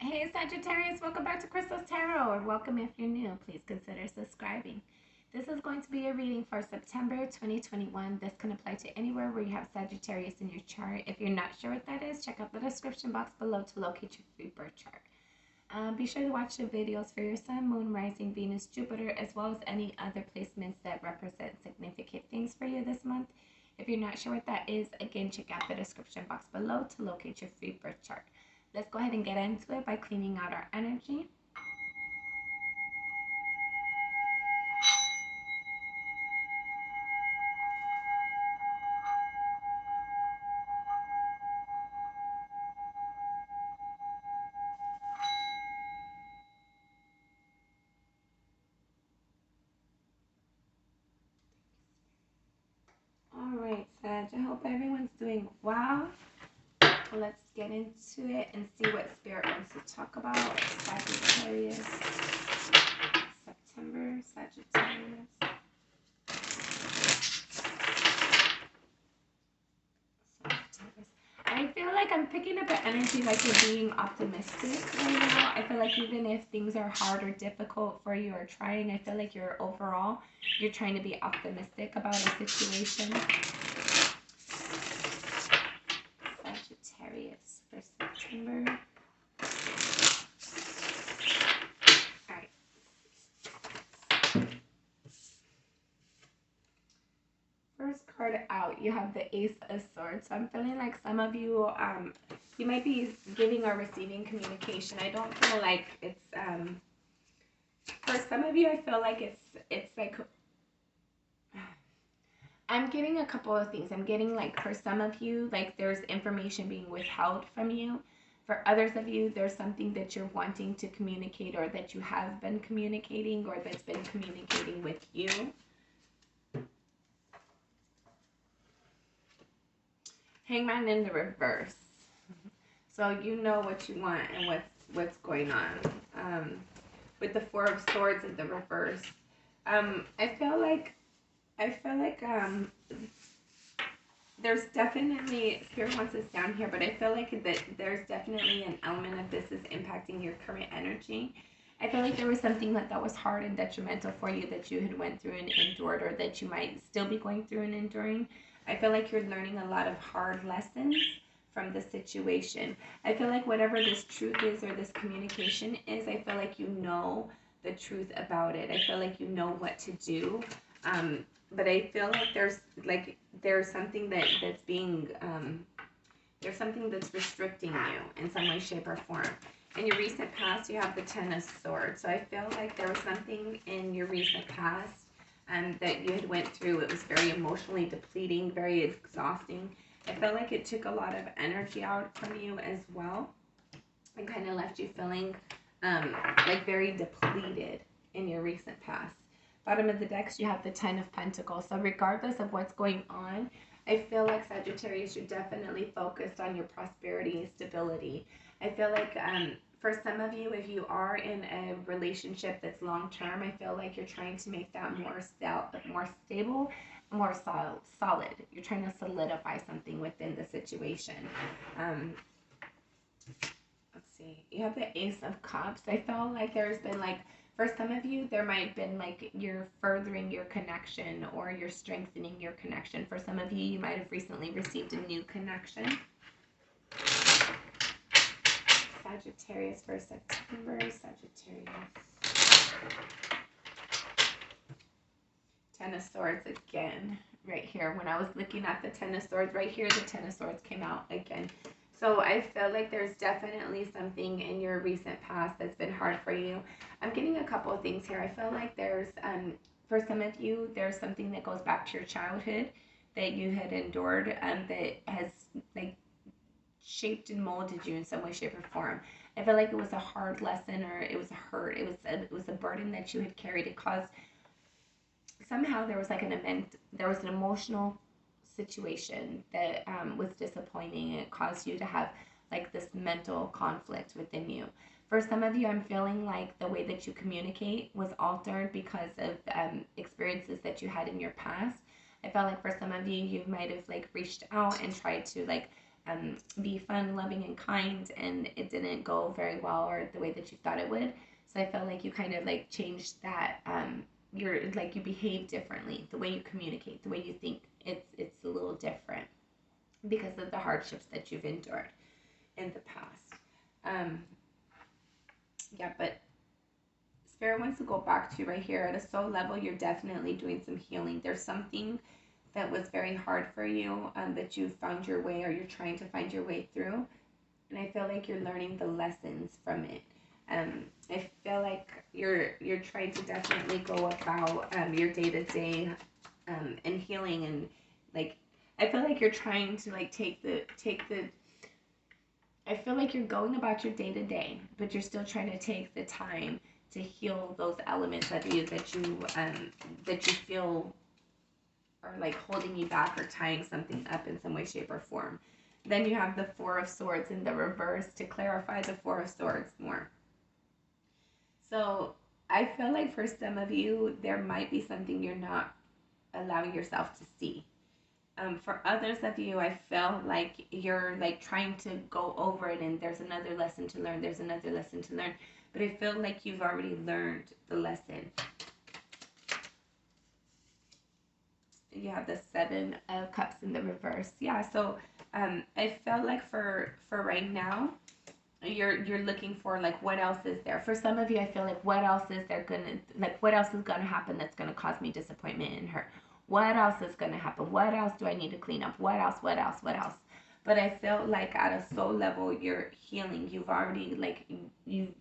Hey Sagittarius, welcome back to Crystal's Tarot, or welcome if you're new. Please consider subscribing. This is going to be a reading for September 2021. This can apply to anywhere where you have Sagittarius in your chart. If you're not sure what that is, check out the description box below to locate your free birth chart. Be sure to watch the videos for your Sun, Moon, Rising, Venus, Jupiter, as well as any other placements that represent significant things for you this month. If you're not sure what that is, again, check out the description box below to locate your free birth chart. Let's go ahead and get into it by cleaning out our energy. All right, Sag, I hope everyone's doing well. Let's get into it and see what Spirit wants to talk about. Sagittarius, September, Sagittarius. I feel like I'm picking up an energy like you're being optimistic right now. I feel like even if things are hard or difficult for you or trying, I feel like you're trying to be optimistic about a situation. Sagittarius for September. Alright. First card out, you have the Ace of Swords. So I'm feeling like some of you, you might be giving or receiving communication. I don't feel like it's, for some of you, I feel like it's like, I'm getting a couple of things. I'm getting like for some of you, like there's information being withheld from you. For others of you, there's something that you're wanting to communicate or that you have been communicating or that's been communicating with you. Hangman in the reverse. So you know what you want and what's going on. With the Four of Swords in the reverse. I feel like there's definitely, Spirit wants us down here, but I feel like that there's definitely an element of this is impacting your current energy. I feel like there was something that was hard and detrimental for you that you had went through and endured, or that you might still be going through and enduring. I feel like you're learning a lot of hard lessons from the situation. I feel like whatever this truth is or this communication is, I feel like you know the truth about it. I feel like you know what to do. But I feel like there's something that's being there's something that's restricting you in some way, shape, or form. In your recent past, you have the Ten of Swords. So I feel like there was something in your recent past that you had went through. It was very emotionally depleting, very exhausting. I felt like it took a lot of energy out from you as well, and kind of left you feeling like very depleted in your recent past. Bottom of the decks, you have the Ten of Pentacles. So regardless of what's going on, I feel like Sagittarius, you're definitely focused on your prosperity and stability. I feel like for some of you, if you are in a relationship that's long-term, I feel like you're trying to make that more stable, more solid. You're trying to solidify something within the situation. Let's see. You have the Ace of Cups. I feel like there's been like, for some of you, there might have been like you're furthering your connection or you're strengthening your connection. For some of you, you might have recently received a new connection. Sagittarius for September. Sagittarius. Ten of Swords again, right here. When I was looking at the Ten of Swords, right here, the Ten of Swords came out again. So I feel like there's definitely something in your recent past that's been hard for you. I'm getting a couple of things here. I feel like there's, for some of you, there's something that goes back to your childhood that you had endured that has like shaped and molded you in some way, shape, or form. I feel like it was a hard lesson, or it was a hurt. It was a burden that you had carried. It caused, somehow there was like there was an emotional situation that was disappointing. It caused you to have like this mental conflict within you. For some of you, I'm feeling like the way that you communicate was altered because of experiences that you had in your past. I felt like for some of you, you might have like reached out and tried to like be fun, loving, and kind, and it didn't go very well or the way that you thought it would. So I felt like you kind of like changed that. You're like you behave differently. The way you communicate, the way you think, it's a little different because of the hardships that you've endured in the past. Um, yeah, but Spirit wants to go back to right here at a soul level. You're definitely doing some healing. There's something that was very hard for you that you found your way, or you're trying to find your way through, and I feel like you're learning the lessons from it. I feel like you're trying to definitely go about your day to day and healing, and like I feel like you're trying to like take the. I feel like you're going about your day to day, but you're still trying to take the time to heal those elements of you that you feel are like holding you back or tying something up in some way, shape, or form. Then you have the Four of Swords in the reverse to clarify the Four of Swords more. So I feel like for some of you, there might be something you're not allowing yourself to see. For others of you, I feel like you're like trying to go over it and there's another lesson to learn. There's another lesson to learn. But I feel like you've already learned the lesson. You have the Seven of Cups in the reverse. Yeah, so I felt like for right now, you're looking for like what else is there. For some of you, I feel like what else is there what else is gonna happen that's gonna cause me disappointment and hurt. What else is gonna happen? What else do I need to clean up? What else? What else? What else? But I felt like at a soul level, you're healing. You've already like you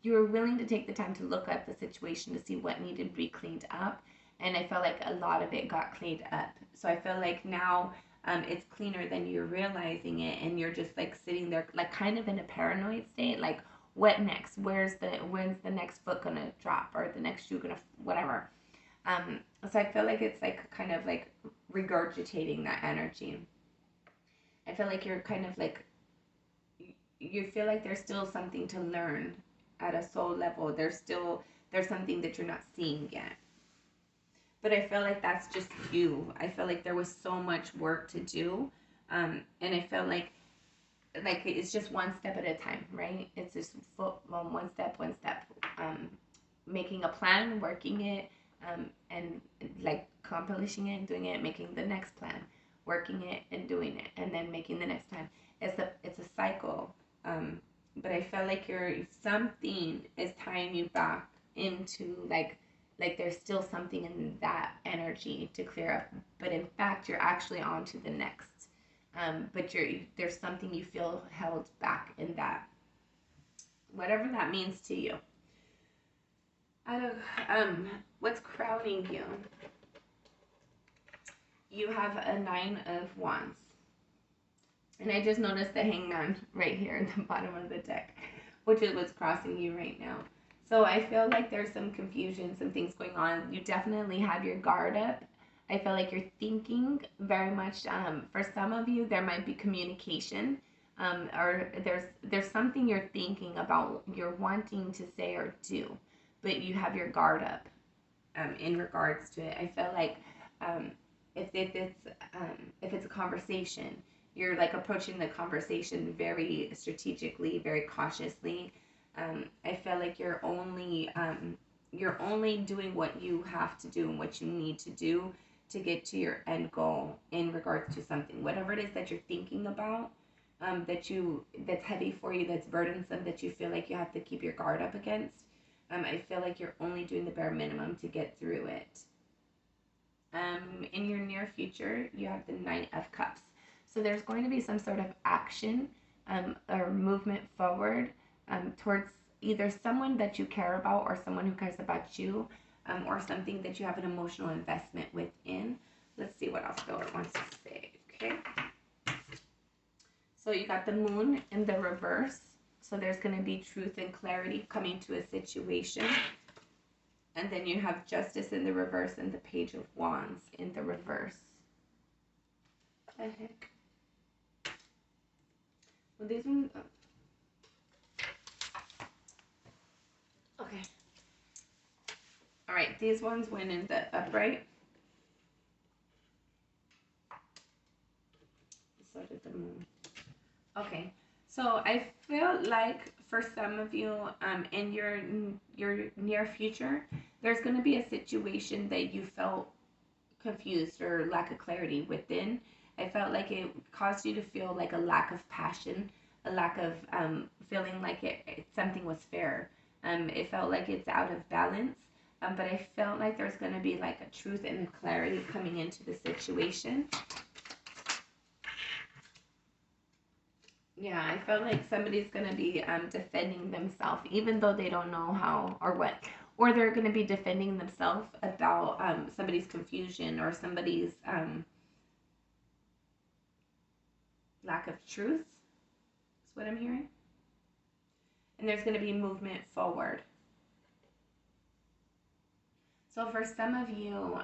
were willing to take the time to look at the situation to see what needed to be cleaned up. And I felt like a lot of it got cleaned up. So I feel like now it's cleaner than you're realizing it. And you're just like sitting there, like kind of in a paranoid state. Like, what next? When's the next foot going to drop or the next shoe going to, whatever. So I feel like it's like kind of like regurgitating that energy. I feel like you're kind of like, you feel like there's still something to learn at a soul level. There's something that you're not seeing yet. But I feel like that's just you. I feel like there was so much work to do. And I feel like it's just one step at a time, right? It's just one step. Making a plan, working it, and like accomplishing it and doing it, making the next plan, working it and doing it, and then making the next time. It's a cycle. But I feel like something is tying you back into like there's still something in that energy to clear up, but in fact you're actually on to the next. But there's something you feel held back in that, whatever that means to you. What's crowning you? You have a Nine of Wands. And I just noticed the Hangman right here in the bottom of the deck, which is what's crossing you right now. So I feel like there's some confusion, some things going on. You definitely have your guard up. I feel like you're thinking very much. For some of you, there might be communication, or there's something you're thinking about, you're wanting to say or do, but you have your guard up in regards to it. I feel like if it's a conversation, you're like approaching the conversation very strategically, very cautiously. I feel like you're only doing what you have to do and what you need to do to get to your end goal in regards to something, whatever it is that you're thinking about, that's heavy for you, that's burdensome, that you feel like you have to keep your guard up against. I feel like you're only doing the bare minimum to get through it. In your near future, you have the Knight of Cups. So there's going to be some sort of action or movement forward towards either someone that you care about or someone who cares about you, or something that you have an emotional investment within. Let's see what else Spirit wants to say, okay? So you got the Moon in the reverse. So there's going to be truth and clarity coming to a situation. And then you have Justice in the reverse and the Page of Wands in the reverse. What the heck? Well, these ones... Okay. All right, these ones went in the upright. So did the Moon. So I feel like for some of you, in your near future, there's going to be a situation that you felt confused or lack of clarity within. I felt like it caused you to feel like a lack of passion, a lack of feeling like something was fair. It felt like it's out of balance. But I felt like there's going to be like a truth and a clarity coming into the situation. Yeah, I felt like somebody's going to be defending themselves, even though they don't know how or what. Or they're going to be defending themselves about somebody's confusion or somebody's lack of truth. That's what I'm hearing. And there's going to be movement forward. So for some of you,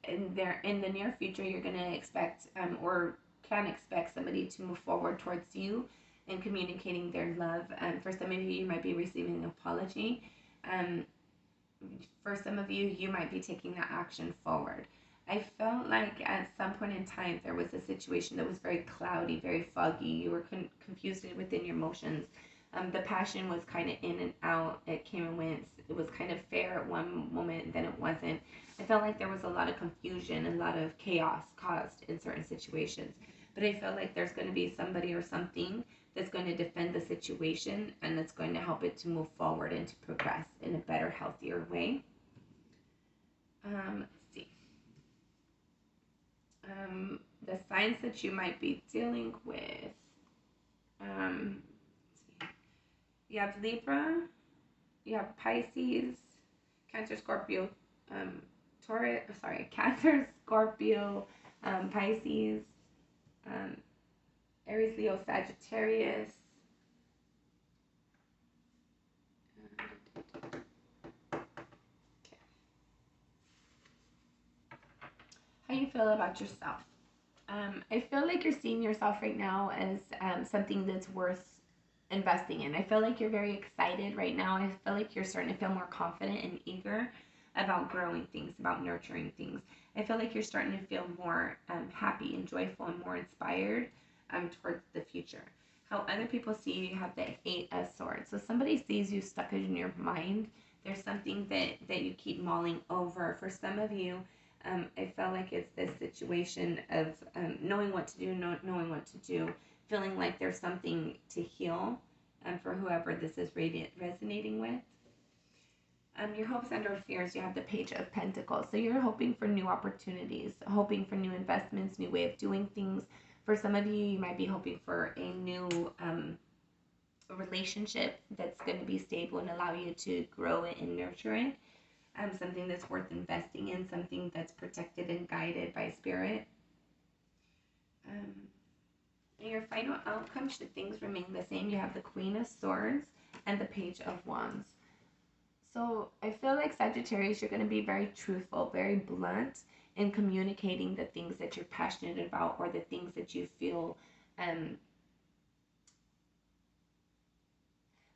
in the near future, you're going to expect or can expect somebody to move forward towards you and communicating their love. For some of you might be receiving an apology. For some of you, you might be taking that action forward. I felt like at some point in time there was a situation that was very cloudy, very foggy. You were confused within your emotions. The passion was kind of in and out. It came and went. It was kind of fair at one moment, then it wasn't. I felt like there was a lot of confusion and a lot of chaos caused in certain situations. But I felt like there's going to be somebody or something that's going to defend the situation and that's going to help it to move forward and to progress in a better, healthier way. Let's see. The signs that you might be dealing with. You have Libra, you have Pisces, Cancer, Scorpio, Cancer, Scorpio, Pisces, Aries, Leo, Sagittarius. How you feel about yourself? I feel like you're seeing yourself right now as something that's worth investing in. I feel like you're very excited right now. I feel like you're starting to feel more confident and eager about growing things, about nurturing things. I feel like you're starting to feel more happy and joyful and more inspired towards the future. How other people see you, you have the 8 of Swords. So somebody sees you stuck in your mind. There's something that you keep mulling over. For some of you, I felt like it's this situation of knowing what to do, not knowing what to do, feeling like there's something to heal for whoever this is resonating with. Your hopes and or fears, you have the Page of Pentacles. So you're hoping for new opportunities, hoping for new investments, new way of doing things. For some of you, you might be hoping for a new relationship that's going to be stable and allow you to grow it and nurture it. Something that's worth investing in, something that's protected and guided by spirit. Your final outcome, should things remain the same, you have the Queen of Swords and the Page of Wands. So I feel like Sagittarius, you're going to be very truthful, very blunt in communicating the things that you're passionate about or the things that you feel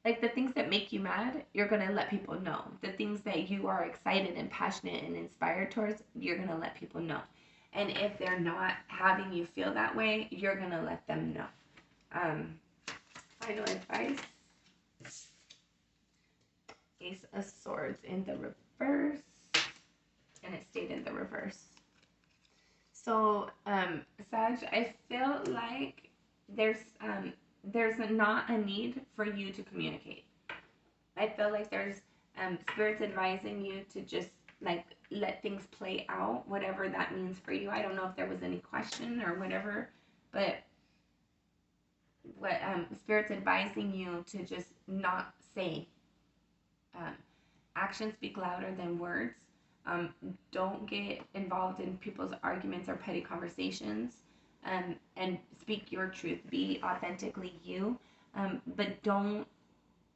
like the things that make you mad, you're going to let people know. The things that you are excited and passionate and inspired towards, you're going to let people know. And if they're not having you feel that way, you're going to let them know. Final advice. Ace of Swords in the reverse. And it stayed in the reverse. So, Sag, I feel like there's not a need for you to communicate. I feel like there's spirits advising you to just like let things play out, whatever that means for you. I don't know if there was any question or whatever, but what spirits advising you to just not say. Actions speak louder than words. Don't get involved in people's arguments or petty conversations. And speak your truth. Be authentically you. But don't.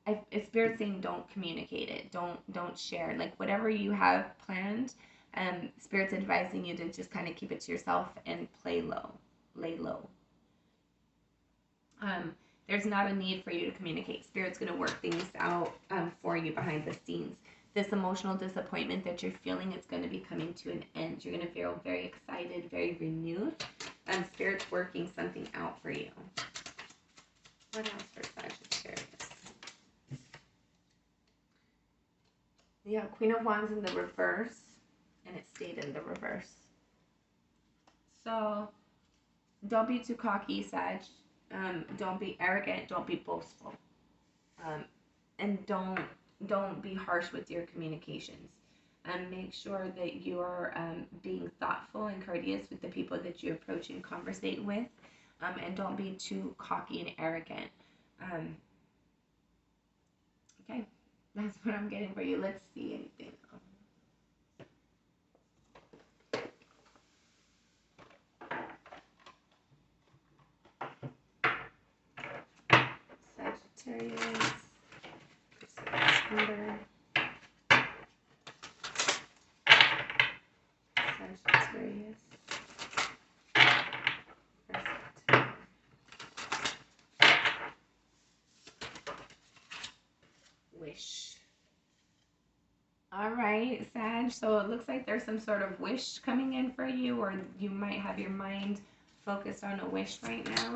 If Spirit's saying don't communicate it. Don't share. Like whatever you have planned. Spirit's advising you to just kind of keep it to yourself and lay low. There's not a need for you to communicate. Spirit's going to work things out for you behind the scenes. This emotional disappointment that you're feeling, it's going to be coming to an end. You're going to feel very excited, very renewed. Spirit's working something out for you. What else for Sagittarius? Yeah, Queen of Wands in the reverse, and it stayed in the reverse. So don't be too cocky, Sag. Don't be arrogant. Don't be boastful. And don't be harsh with your communications. Make sure that you're being thoughtful and courteous with the people that you approach and conversate with, and don't be too cocky and arrogant. Okay, that's what I'm getting for you. Let's see anything else. Sagittarius, September. Sagittarius. Wish. All right, Sag. So it looks like there's some sort of wish coming in for you, or you might have your mind focused on a wish right now.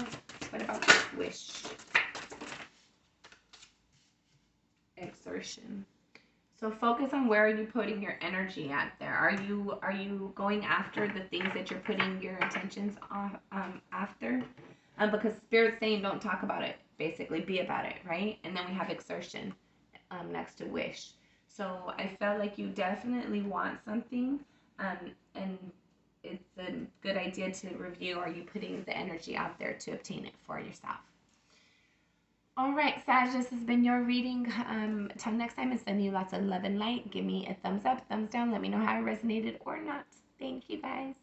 What about this wish? Exertion. So focus on where are you putting your energy out there. Are you going after the things that you're putting your intentions on after? Because Spirit's saying don't talk about it. Basically, be about it, right? And then we have exertion next to wish. So I felt like you definitely want something, and it's a good idea to review. Are you putting the energy out there to obtain it for yourself? All right, Sag, this has been your reading. Till next time, and send you lots of love and light. Give me a thumbs up, thumbs down. Let me know how it resonated or not. Thank you, guys.